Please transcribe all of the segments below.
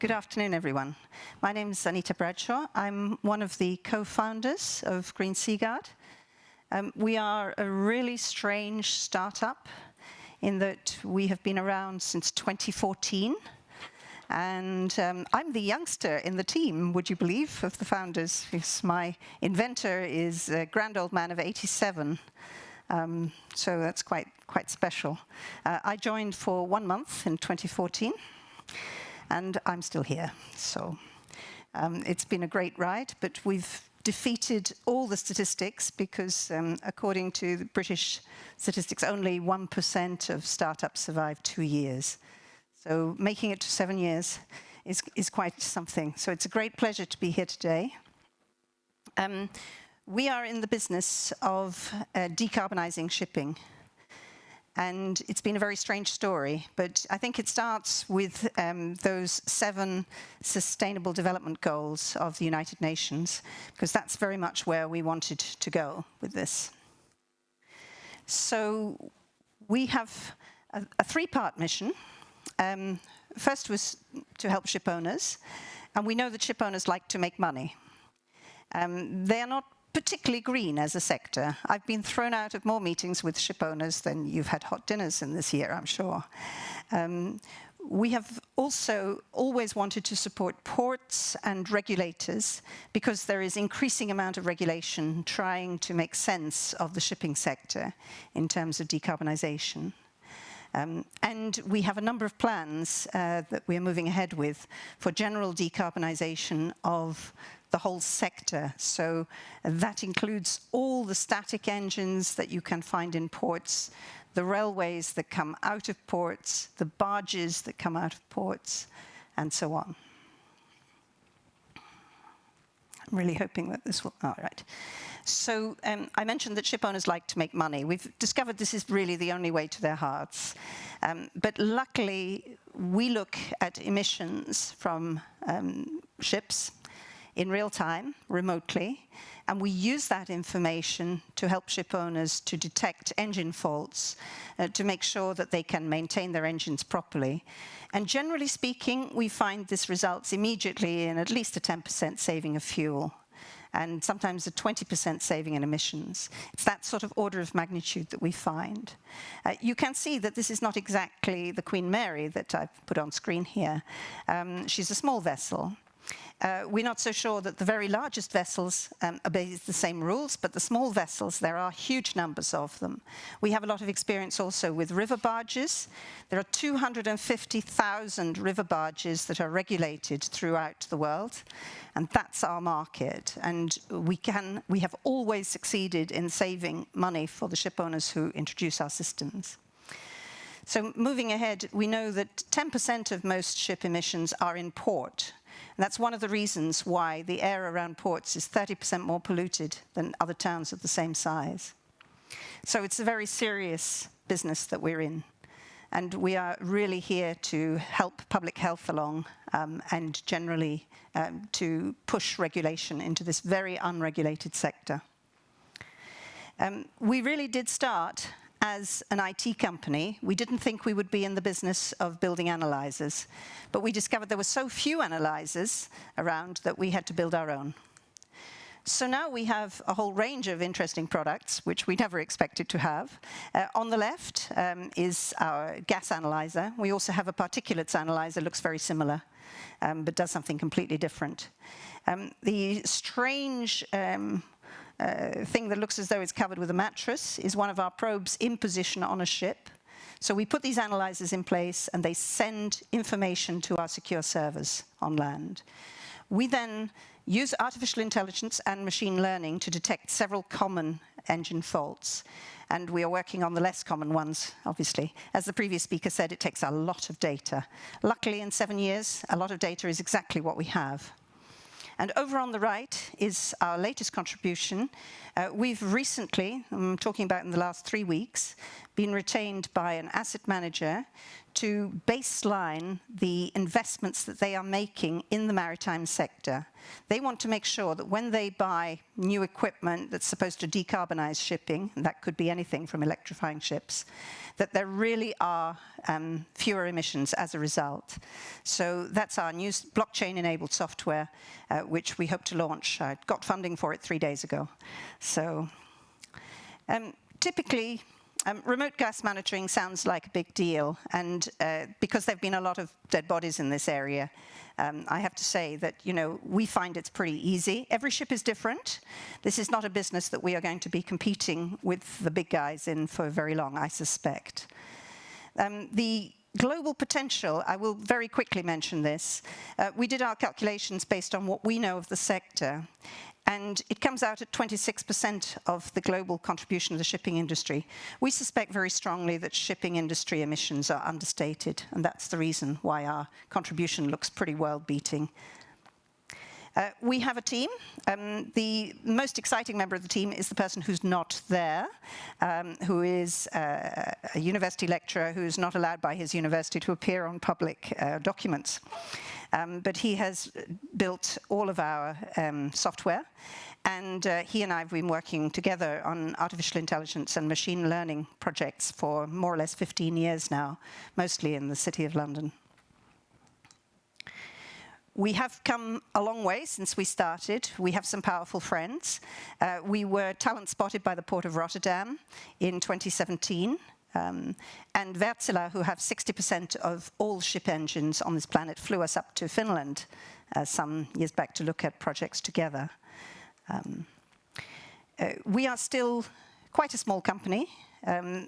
Good afternoon, everyone. My name is Anita Bradshaw. I'm one of the co-founders of Green Seaguard. We are a really strange startup in that we have been around since 2014. And I'm the youngster in the team, would you believe, of the founders. Yes, my inventor is a grand old man of 87. So that's quite special. I joined for 1 month in 2014. And I'm still here, so it's been a great ride, but we've defeated all the statistics because according to the British statistics, only 1% of startups survive 2 years. So making it to 7 years is quite something. So it's a great pleasure to be here today. We are in the business of decarbonizing shipping. And it's been a very strange story, but I think it starts with those 7 Sustainable Development Goals of the United Nations, because that's very much where we wanted to go with this. So we have a 3-part mission. First was to help ship owners, and we know that ship owners like to make money. They are not particularly green as a sector. I've been thrown out of more meetings with ship owners than you've had hot dinners in this year, I'm sure. We have also always wanted to support ports and regulators because there is increasing amount of regulation trying to make sense of the shipping sector in terms of decarbonization. And we have a number of plans that we are moving ahead with for general decarbonization of the whole sector. So that includes all the static engines that you can find in ports, the railways that come out of ports, the barges that come out of ports, and so on. I'm really hoping that this will, all right. So I mentioned that ship owners like to make money. We've discovered this is really the only way to their hearts. But luckily, we look at emissions from ships in real time, remotely, and we use that information to help ship owners to detect engine faults, to make sure that they can maintain their engines properly. And generally speaking, we find this results immediately in at least a 10% saving of fuel, and sometimes a 20% saving in emissions. It's that sort of order of magnitude that we find. You can see that this is not exactly the Queen Mary that I've put on screen here. She's a small vessel. We're not so sure that the very largest vessels obey the same rules, but the small vessels, there are huge numbers of them. We have a lot of experience also with river barges. There are 250,000 river barges that are regulated throughout the world, and that's our market. And we have always succeeded in saving money for the ship owners who introduce our systems. So moving ahead, we know that 10% of most ship emissions are in port. And that's one of the reasons why the air around ports is 30% more polluted than other towns of the same size. So it's a very serious business that we're in. And we are really here to help public health along and generally to push regulation into this very unregulated sector. We really did start as an IT company. We didn't think we would be in the business of building analyzers, but we discovered there were so few analyzers around that we had to build our own. So now we have a whole range of interesting products, which we never expected to have. On the left is our gas analyzer. We also have a particulates analyzer, looks very similar, but does something completely different. The strange thing that looks as though it's covered with a mattress is one of our probes in position on a ship. So we put these analyzers in place and they send information to our secure servers on land. We then use artificial intelligence and machine learning to detect several common engine faults. And we are working on the less common ones, obviously. As the previous speaker said, it takes a lot of data. Luckily, in 7 years, a lot of data is exactly what we have. And over on the right is our latest contribution. We've recently, I'm talking about in the last 3 weeks, been retained by an asset manager to baseline the investments that they are making in the maritime sector. They want to make sure that when they buy new equipment that's supposed to decarbonize shipping, and that could be anything from electrifying ships, that there really are fewer emissions as a result. So that's our new blockchain-enabled software, which we hope to launch. I got funding for it 3 days ago. So typically, remote gas monitoring sounds like a big deal, and because there have been a lot of dead bodies in this area, I have to say that, we find it's pretty easy. Every ship is different. This is not a business that we are going to be competing with the big guys in for very long, I suspect. The global potential, I will very quickly mention this. We did our calculations based on what we know of the sector, and it comes out at 26% of the global contribution of the shipping industry. We suspect very strongly that shipping industry emissions are understated, and that's the reason why our contribution looks pretty world-beating. We have a team. The most exciting member of the team is the person who's not there, who is a university lecturer who's not allowed by his university to appear on public documents. But he has built all of our software, and he and I have been working together on artificial intelligence and machine learning projects for more or less 15 years now, mostly in the City of London. We have come a long way since we started. We have some powerful friends. We were talent spotted by the Port of Rotterdam in 2017. And Reseller, who have 60% of all ship engines on this planet, flew us up to Finland some years back to look at projects together. We are still quite a small company.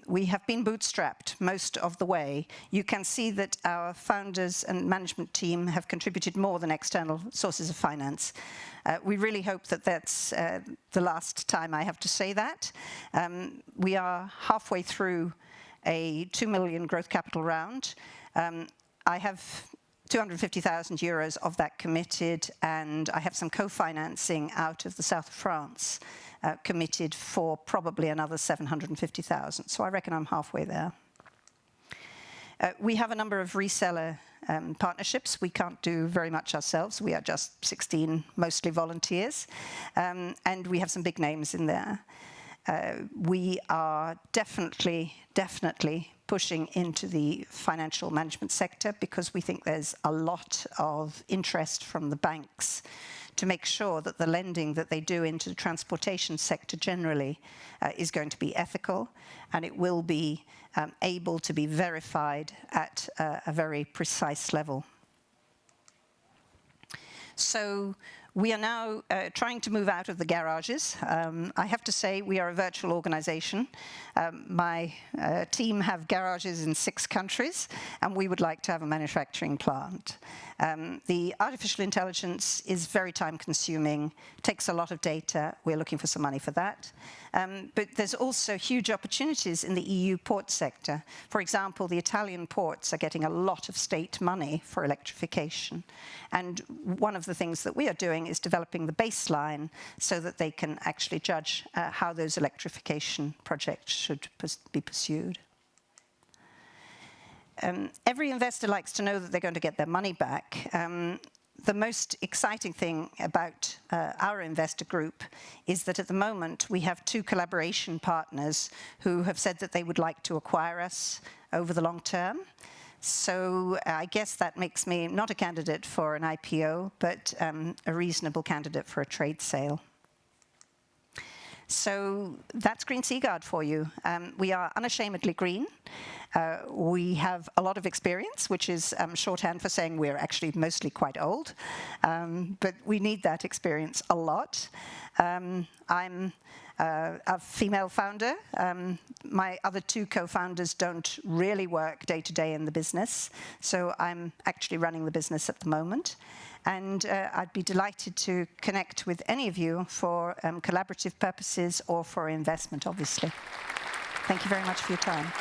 We have been bootstrapped most of the way. You can see that our founders and management team have contributed more than external sources of finance. We really hope that that's the last time I have to say that. We are halfway through a 2 million growth capital round. I have 250,000 euros of that committed, and I have some co-financing out of the south of France committed for probably another 750,000. So I reckon I'm halfway there. We have a number of reseller partnerships. We can't do very much ourselves. We are just 16, mostly volunteers, and we have some big names in there. We are definitely pushing into the financial management sector because we think there's a lot of interest from the banks to make sure that the lending that they do into the transportation sector generally is going to be ethical, and it will be able to be verified at a very precise level. So we are now trying to move out of the garages. I have to say we are a virtual organization. My team have garages in 6 countries, and we would like to have a manufacturing plant. The artificial intelligence is very time-consuming, takes a lot of data. We're looking for some money for that. But there's also huge opportunities in the EU port sector. For example, the Italian ports are getting a lot of state money for electrification. And one of the things that we are doing is developing the baseline so that they can actually judge how those electrification projects should be pursued. Every investor likes to know that they're going to get their money back. The most exciting thing about our investor group is that at the moment we have 2 collaboration partners who have said that they would like to acquire us over the long term. So I guess that makes me not a candidate for an IPO, but a reasonable candidate for a trade sale. So that's Green Seaguard for you. We are unashamedly green. We have a lot of experience, which is shorthand for saying we're actually mostly quite old. But we need that experience a lot. I'm a female founder. My other 2 co-founders don't really work day-to-day in the business, so I'm actually running the business at the moment. And I'd be delighted to connect with any of you for collaborative purposes or for investment, obviously. Thank you very much for your time.